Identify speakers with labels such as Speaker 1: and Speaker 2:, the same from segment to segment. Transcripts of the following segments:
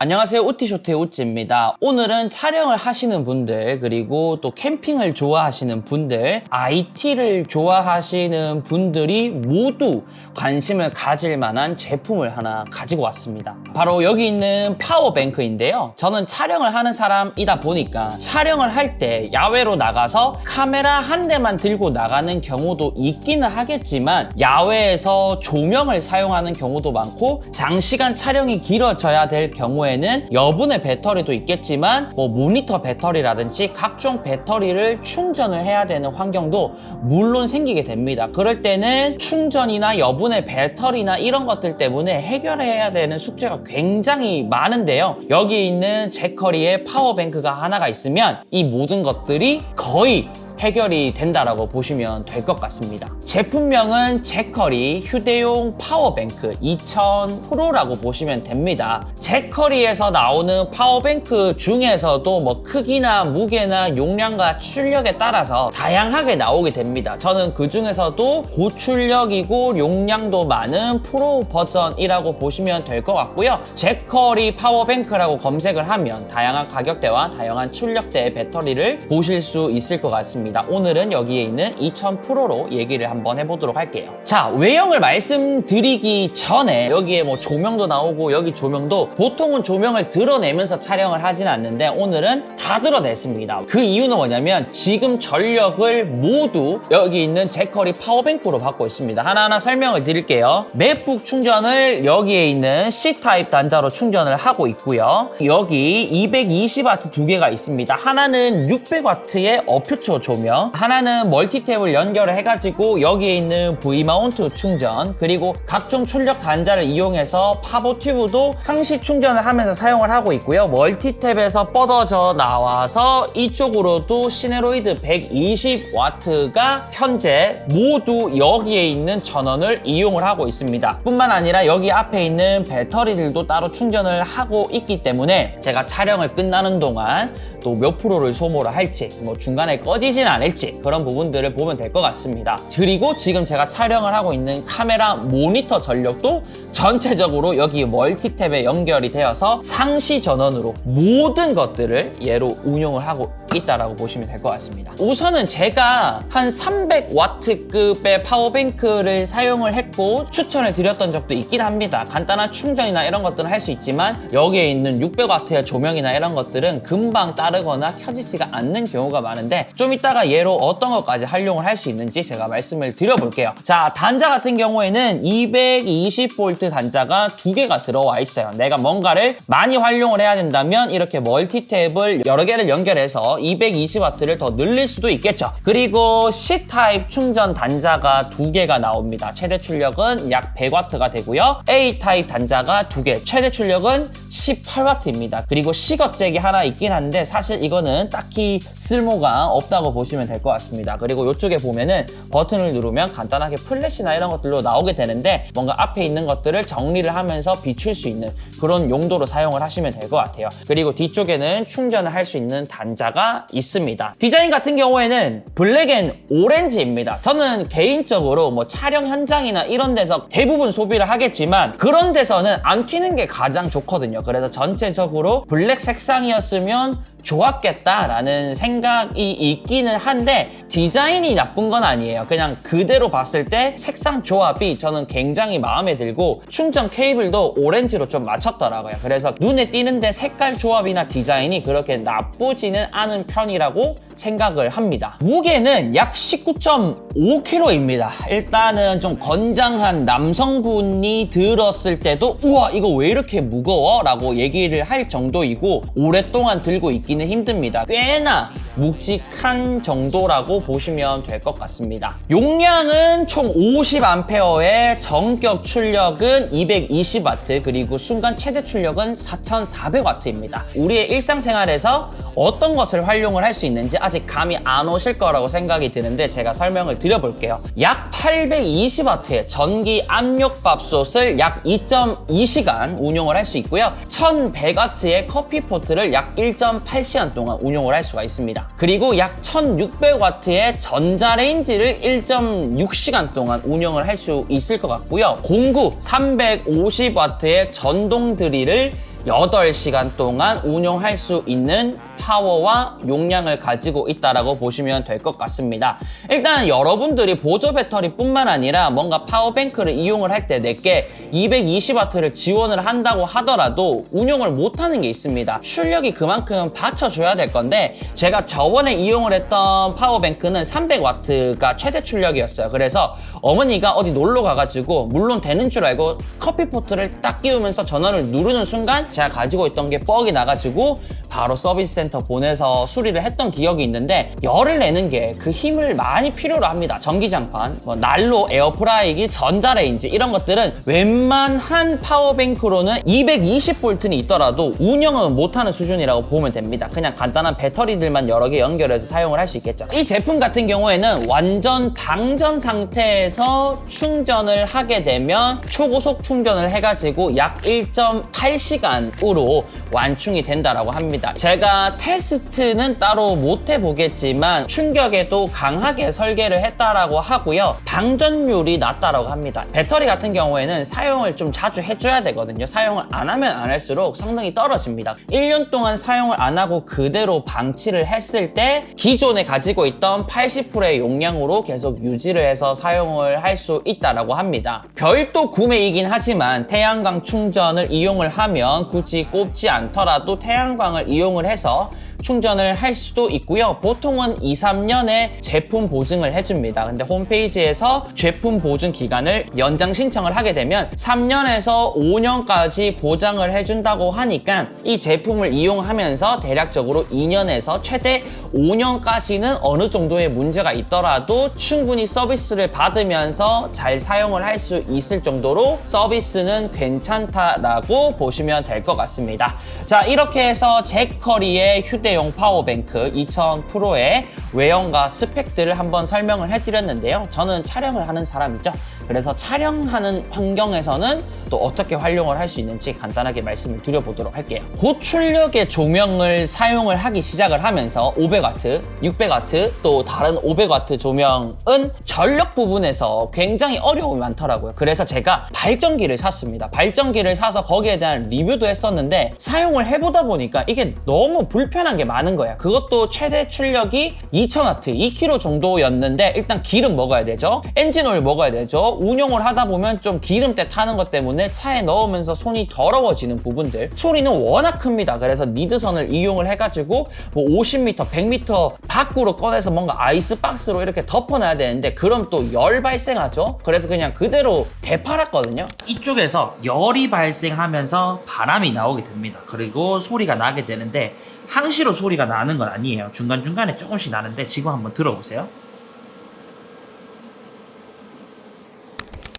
Speaker 1: 안녕하세요. 우티쇼트의 우찌입니다. 오늘은 촬영을 하시는 분들, 그리고 또 캠핑을 좋아하시는 분들, IT를 좋아하시는 분들이 모두 관심을 가질 만한 제품을 하나 가지고 왔습니다. 바로 여기 있는 파워뱅크인데요. 저는 촬영을 하는 사람이다 보니까 촬영을 할 때 야외로 나가서 카메라 한 대만 들고 나가는 경우도 있기는 하겠지만 야외에서 조명을 사용하는 경우도 많고 장시간 촬영이 길어져야 될 경우에는 여분의 배터리도 있겠지만 모니터 배터리라든지 각종 배터리를 충전을 해야 되는 환경도 물론 생기게 됩니다. 그럴 때는 충전이나 여분의 배터리나 이런 것들 때문에 해결해야 되는 숙제가 굉장히 많은데요. 여기 있는 제커리의 파워뱅크가 하나가 있으면 이 모든 것들이 거의 해결이 된다라고 보시면 될 것 같습니다. 제품명은 제커리 휴대용 파워뱅크 2000 프로라고 보시면 됩니다. 제커리에서 나오는 파워뱅크 중에서도 크기나 무게나 용량과 출력에 따라서 다양하게 나오게 됩니다. 저는 그 중에서도 고출력이고 용량도 많은 프로 버전이라고 보시면 될 것 같고요. 제커리 파워뱅크라고 검색을 하면 다양한 가격대와 다양한 출력대의 배터리를 보실 수 있을 것 같습니다. 오늘은 여기에 있는 2000 프로로 얘기를 한번 해보도록 할게요. 자, 외형을 말씀드리기 전에 여기에 조명도 나오고 여기 조명도 보통은 조명을 드러내면서 촬영을 하진 않는데 오늘은 다 드러냈습니다. 그 이유는 뭐냐면 지금 전력을 모두 여기 있는 제커리 파워뱅크로 받고 있습니다. 하나하나 설명을 드릴게요. 맥북 충전을 여기에 있는 C타입 단자로 충전을 하고 있고요. 여기 220W 두 개가 있습니다. 하나는 600W의 어퓨처 조명, 하나는 멀티탭을 연결을 해가지고 여기에 있는 V마운트 충전, 그리고 각종 출력 단자를 이용해서 파보 튜브도 항시 충전을 하면서 사용을 하고 있고요. 멀티탭에서 뻗어져 나와서 이쪽으로도 시네로이드 120W가 현재 모두 여기에 있는 전원을 이용을 하고 있습니다. 뿐만 아니라 여기 앞에 있는 배터리들도 따로 충전을 하고 있기 때문에 제가 촬영을 끝나는 동안 또 몇 프로를 소모를 할지 중간에 꺼지진 않을지 그런 부분들을 보면 될 것 같습니다. 그리고 지금 제가 촬영을 하고 있는 카메라 모니터 전력도 전체적으로 여기 멀티탭에 연결이 되어서 상시 전원으로 모든 것들을 얘로 운용을 하고 있다라고 보시면 될 것 같습니다. 우선은 제가 한 300W급의 파워뱅크를 사용을 했고 추천을 드렸던 적도 있긴 합니다. 간단한 충전이나 이런 것들은 할 수 있지만 여기에 있는 600W의 조명이나 이런 것들은 금방 따르거나 켜지지가 않는 경우가 많은데 좀 이따가 얘로 어떤 것까지 활용을 할 수 있는지 제가 말씀을 드려볼게요. 자, 단자 같은 경우에는 220V 단자가 두 개가 들어와 있어요. 내가 뭔가를 많이 활용을 해야 된다면 이렇게 멀티탭을 여러 개를 연결해서 220W를 더 늘릴 수도 있겠죠. 그리고 C타입 충전 단자가 두 개가 나옵니다. 최대 출력은 약 100W가 되고요. A타입 단자가 두 개, 최대 출력은 18W입니다. 그리고 C거잭이 하나 있긴 한데 사실 이거는 딱히 쓸모가 없다고 보시면 될 것 같습니다. 그리고 이쪽에 보면은 버튼을 누르면 간단하게 플래시나 이런 것들로 나오게 되는데 뭔가 앞에 있는 것들을 정리를 하면서 비출 수 있는 그런 용도로 사용을 하시면 될 것 같아요. 그리고 뒤쪽에는 충전을 할 수 있는 단자가 있습니다. 디자인 같은 경우에는 블랙 앤 오렌지입니다. 저는 개인적으로 촬영 현장이나 이런 데서 대부분 소비를 하겠지만 그런 데서는 안 튀는 게 가장 좋거든요. 그래서 전체적으로 블랙 색상이었으면 좋았겠다라는 생각이 있기는 한데 디자인이 나쁜 건 아니에요. 그냥 그대로 봤을 때 색상 조합이 저는 굉장히 마음에 들고 충전 케이블도 오렌지로 좀 맞췄더라고요. 그래서 눈에 띄는데 색깔 조합이나 디자인이 그렇게 나쁘지는 않은 편이라고 생각을 합니다. 무게는 약 19.5kg입니다. 일단은 좀 건장한 남성분이 들었을 때도 우와 이거 왜 이렇게 무거워? 라고 얘기를 할 정도이고 오랫동안 들고 있기는 힘듭니다. 꽤나 묵직한 정도라고 보시면 될 것 같습니다. 용량은 총 50A의 전격 출력은 220W 그리고 순간 최대 출력은 4400W입니다. 우리의 일상생활에서 어떤 것을 활용을 할 수 있는지 아직 감이 안 오실 거라고 생각이 드는데 제가 설명을 드려볼게요. 약 820W의 전기 압력밥솥을 약 2.2시간 운용을 할 수 있고요. 1100W의 커피포트를 약 1.8시간 동안 운용을 할 수가 있습니다. 그리고 약 1600W의 전자레인지를 1.6시간 동안 운영을 할 수 있을 것 같고요. 공구 350W의 전동 드릴을 8시간 동안 운용할 수 있는 파워와 용량을 가지고 있다라고 보시면 될 것 같습니다. 일단 여러분들이 보조 배터리뿐만 아니라 뭔가 파워뱅크를 이용을 할 때 내게 220W를 지원을 한다고 하더라도 운용을 못하는 게 있습니다. 출력이 그만큼 받쳐줘야 될 건데 제가 저번에 이용을 했던 파워뱅크는 300W가 최대 출력이었어요. 그래서 어머니가 어디 놀러 가가지고 물론 되는 줄 알고 커피포트를 딱 끼우면서 전원을 누르는 순간 제가 가지고 있던 게 뻑이 나가지고 바로 서비스 센터 보내서 수리를 했던 기억이 있는데 열을 내는 게 그 힘을 많이 필요로 합니다. 전기장판, 뭐 난로, 에어프라이기, 전자레인지 이런 것들은 웬만한 파워뱅크로는 220V는 있더라도 운영은 못하는 수준이라고 보면 됩니다. 그냥 간단한 배터리들만 여러 개 연결해서 사용을 할 수 있겠죠. 이 제품 같은 경우에는 완전 방전 상태에서 충전을 하게 되면 초고속 충전을 해가지고 약 1.8시간으로 완충이 된다라고 합니다. 제가 테스트는 따로 못 해보겠지만 충격에도 강하게 설계를 했다라고 하고요. 방전율이 낮다라고 합니다. 배터리 같은 경우에는 사용을 좀 자주 해줘야 되거든요. 사용을 안 하면 안 할수록 성능이 떨어집니다. 1년 동안 사용을 안 하고 그대로 방치를 했을 때 기존에 가지고 있던 80%의 용량으로 계속 유지를 해서 사용을 할 수 있다라고 합니다. 별도 구매이긴 하지만 태양광 충전을 이용을 하면 굳이 꼽지 않더라도 태양광을 이용을 해서 충전을 할 수도 있고요. 보통은 2-3년의 제품 보증을 해줍니다. 근데 홈페이지에서 제품 보증 기간을 연장 신청을 하게 되면 3년에서 5년까지 보장을 해준다고 하니까 이 제품을 이용하면서 대략적으로 2년에서 최대 5년까지는 어느 정도의 문제가 있더라도 충분히 서비스를 받으면서 잘 사용을 할 수 있을 정도로 서비스는 괜찮다라고 보시면 될 것 같습니다. 자, 이렇게 해서 잭커리의 휴대용 파워뱅크 2000 프로의 외형과 스펙들을 한번 설명을 해드렸는데요. 저는 촬영을 하는 사람이죠. 그래서 촬영하는 환경에서는 또 어떻게 활용을 할 수 있는지 간단하게 말씀을 드려보도록 할게요. 고출력의 조명을 사용을 하기 시작을 하면서 500W, 600W 또 다른 500W 조명은 전력 부분에서 굉장히 어려움이 많더라고요. 그래서 제가 발전기를 샀습니다. 발전기를 사서 거기에 대한 리뷰도 했었는데 사용을 해보다 보니까 이게 너무 불편한 게 많은 거야. 그것도 최대 출력이 2000W, 2kg 정도였는데 일단 기름 먹어야 되죠. 엔진오일 먹어야 되죠. 운용을 하다 보면 좀 기름때 타는 것 때문에 차에 넣으면서 손이 더러워지는 부분들. 소리는 워낙 큽니다. 그래서 니드선을 이용을 해가지고 뭐 50m, 100m 밖으로 꺼내서 뭔가 아이스박스로 이렇게 덮어놔야 되는데 그럼 또 열 발생하죠. 그래서 그냥 그대로 대팔았거든요. 이쪽에서 열이 발생하면서 바람이 나오게 됩니다. 그리고 소리가 나게 되는데 항시로 소리가 나는 건 아니에요. 중간중간에 조금씩 나는데 지금 한번 들어보세요.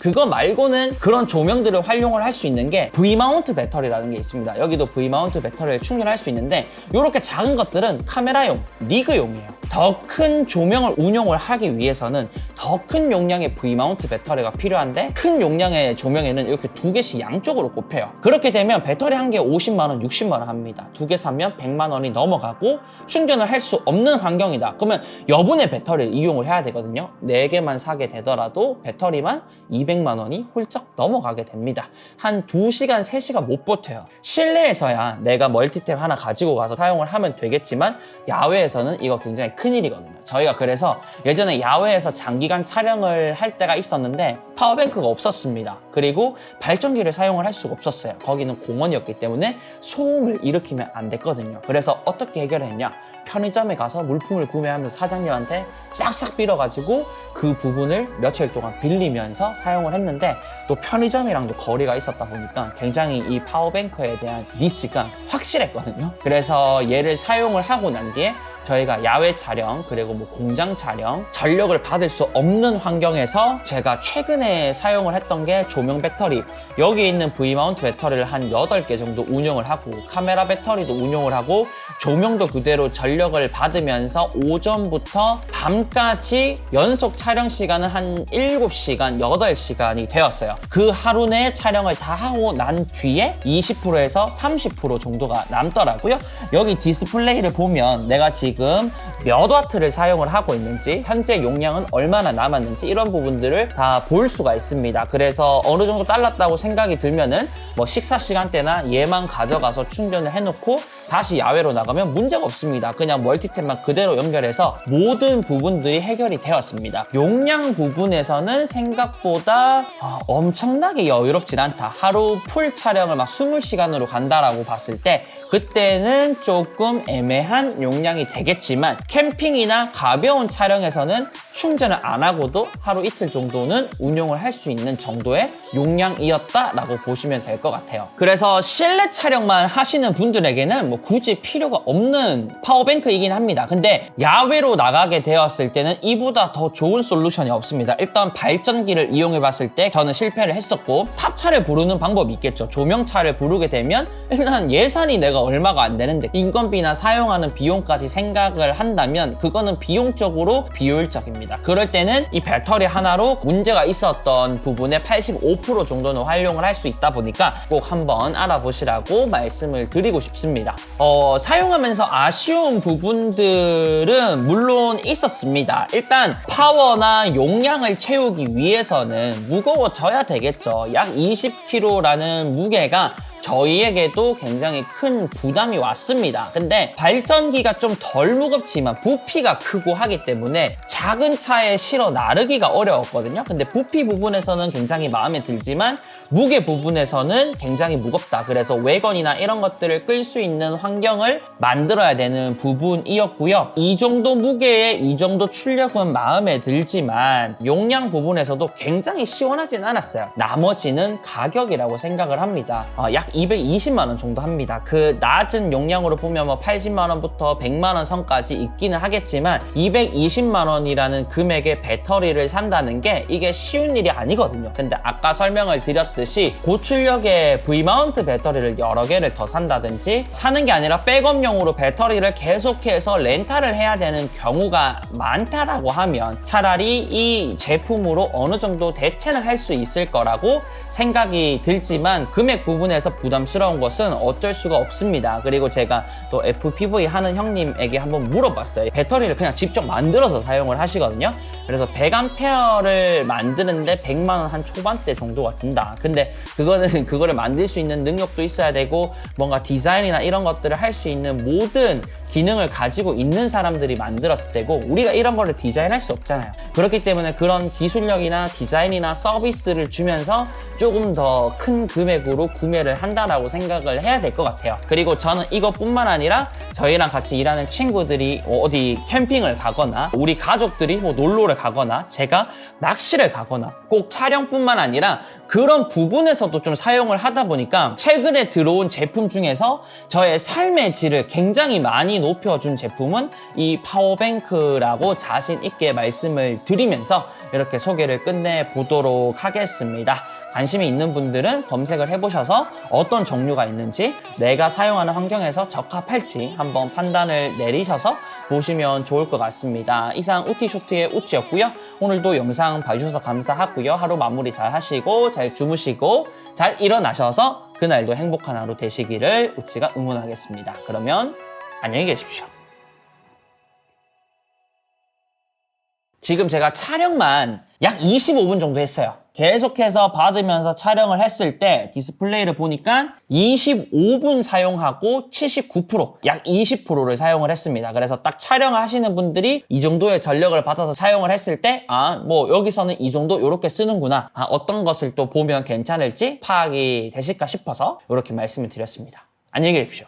Speaker 1: 그거 말고는 그런 조명들을 활용을 할 수 있는 게 V마운트 배터리라는 게 있습니다. 여기도 V마운트 배터리를 충전할 수 있는데 이렇게 작은 것들은 카메라용, 리그용이에요. 더 큰 조명을 운용을 하기 위해서는 더 큰 용량의 V마운트 배터리가 필요한데 큰 용량의 조명에는 이렇게 두 개씩 양쪽으로 꼽혀요. 그렇게 되면 배터리 한 개에 50만 원, 60만 원 합니다. 두 개 사면 100만 원이 넘어가고 충전을 할 수 없는 환경이다. 그러면 여분의 배터리를 이용을 해야 되거든요. 4개만 사게 되더라도 배터리만 200만 원이 훌쩍 넘어가게 됩니다. 한 2시간, 3시간 못 버텨요. 실내에서야 내가 멀티탭 하나 가지고 가서 사용을 하면 되겠지만 야외에서는 이거 굉장히 큰일이거든요. 저희가 그래서 예전에 야외에서 장기간 촬영을 할 때가 있었는데 파워뱅크가 없었습니다. 그리고 발전기를 사용을 할 수가 없었어요. 거기는 공원이었기 때문에 소음을 일으키면 안 됐거든요. 그래서 어떻게 해결했냐? 편의점에 가서 물품을 구매하면서 사장님한테 싹싹 빌어가지고 그 부분을 며칠 동안 빌리면서 사용을 했는데 또 편의점이랑도 거리가 있었다 보니까 굉장히 이 파워뱅크에 대한 니즈가 확실했거든요. 그래서 얘를 사용을 하고 난 뒤에 저희가 야외 촬영 그리고 뭐 공장 촬영 전력을 받을 수 없는 환경에서 제가 최근에 사용을 했던 게 조명 배터리, 여기 있는 V마운트 배터리를 한 8개 정도 운용을 하고 카메라 배터리도 운용을 하고 조명도 그대로 전력 출력을 받으면서 오전부터 밤까지 연속 촬영 시간은 한 7시간, 8시간이 되었어요. 그 하루 내에 촬영을 다 하고 난 뒤에 20%에서 30% 정도가 남더라고요. 여기 디스플레이를 보면 내가 지금 몇 와트를 사용을 하고 있는지, 현재 용량은 얼마나 남았는지 이런 부분들을 다 볼 수가 있습니다. 그래서 어느 정도 딸랐다고 생각이 들면은 뭐 식사 시간대나 얘만 가져가서 충전을 해놓고 다시 야외로 나가면 문제가 없습니다. 그냥 멀티탭만 그대로 연결해서 모든 부분들이 해결이 되었습니다. 용량 부분에서는 생각보다 엄청나게 여유롭진 않다. 하루 풀 촬영을 막 20시간으로 간다라고 봤을 때 그때는 조금 애매한 용량이 되겠지만, 캠핑이나 가벼운 촬영에서는 충전을 안 하고도 하루 이틀 정도는 운용을 할 수 있는 정도의 용량이었다라고 보시면 될 것 같아요. 그래서 실내 촬영만 하시는 분들에게는 뭐 굳이 필요가 없는 파워뱅크이긴 합니다. 근데 야외로 나가게 되었을 때는 이보다 더 좋은 솔루션이 없습니다. 일단 발전기를 이용해 봤을 때 저는 실패를 했었고, 탑차를 부르는 방법이 있겠죠. 조명차를 부르게 되면 일단 예산이 내가 얼마가 안 되는데 인건비나 사용하는 비용까지 생각을 한다면 그거는 비용적으로 비효율적입니다. 그럴 때는 이 배터리 하나로 문제가 있었던 부분의 85% 정도는 활용을 할 수 있다 보니까 꼭 한번 알아보시라고 말씀을 드리고 싶습니다. 사용하면서 아쉬운 부분들은 물론 있었습니다. 일단 파워나 용량을 채우기 위해서는 무거워져야 되겠죠. 약 20kg라는 무게가 저희에게도 굉장히 큰 부담이 왔습니다. 근데 발전기가 좀 덜 무겁지만 부피가 크고 하기 때문에 작은 차에 실어 나르기가 어려웠거든요. 근데 부피 부분에서는 굉장히 마음에 들지만 무게 부분에서는 굉장히 무겁다. 그래서 외건이나 이런 것들을 끌 수 있는 환경을 만들어야 되는 부분이었고요. 이 정도 무게에 이 정도 출력은 마음에 들지만 용량 부분에서도 굉장히 시원하진 않았어요. 나머지는 가격이라고 생각을 합니다. 약 220만 원 정도 합니다. 그 낮은 용량으로 보면 뭐 80만 원부터 100만 원 선까지 있기는 하겠지만 220만 원이라는 금액의 배터리를 산다는 게 이게 쉬운 일이 아니거든요. 근데 아까 설명을 드렸듯이 고출력의 V마운트 배터리를 여러 개를 더 산다든지, 사는 게 아니라 백업용으로 배터리를 계속해서 렌탈을 해야 되는 경우가 많다라고 하면 차라리 이 제품으로 어느 정도 대체는 할 수 있을 거라고 생각이 들지만, 금액 부분에서 부담스러운 것은 어쩔 수가 없습니다. 그리고 제가 또 FPV 하는 형님에게 한번 물어봤어요. 배터리를 그냥 직접 만들어서 사용을 하시거든요. 그래서 100A를 만드는데 100만 원 한 초반대 정도가 든다. 근데 그거를 만들 수 있는 능력도 있어야 되고, 뭔가 디자인이나 이런 것들을 할 수 있는 모든 기능을 가지고 있는 사람들이 만들었을 때고, 우리가 이런 거를 디자인할 수 없잖아요. 그렇기 때문에 그런 기술력이나 디자인이나 서비스를 주면서 조금 더 큰 금액으로 구매를 한다라고 생각을 해야 될 것 같아요. 그리고 저는 이것뿐만 아니라 저희랑 같이 일하는 친구들이 어디 캠핑을 가거나, 우리 가족들이 뭐 놀러를 가거나, 제가 낚시를 가거나, 꼭 촬영뿐만 아니라 그런 부분에서도 좀 사용을 하다 보니까 최근에 들어온 제품 중에서 저의 삶의 질을 굉장히 많이 높여준 제품은 이 파워뱅크라고 자신 있게 말씀을 드리면서 이렇게 소개를 끝내보도록 하겠습니다. 관심이 있는 분들은 검색을 해보셔서 어떤 종류가 있는지, 내가 사용하는 환경에서 적합할지 한번 판단을 내리셔서 보시면 좋을 것 같습니다. 이상 우티쇼트의 우찌였고요. 오늘도 영상 봐주셔서 감사하고요. 하루 마무리 잘 하시고 잘 주무시고 잘 일어나셔서 그날도 행복한 하루 되시기를 우찌가 응원하겠습니다. 그러면 안녕히 계십시오. 지금 제가 촬영만 약 25분 정도 했어요. 계속해서 받으면서 촬영을 했을 때 디스플레이를 보니까 25분 사용하고 79%, 약 20%를 사용을 했습니다. 그래서 딱 촬영을 하시는 분들이 이 정도의 전력을 받아서 사용을 했을 때, 뭐 여기서는 이 정도 이렇게 쓰는구나, 어떤 것을 또 보면 괜찮을지 파악이 되실까 싶어서 이렇게 말씀을 드렸습니다. 안녕히 계십시오.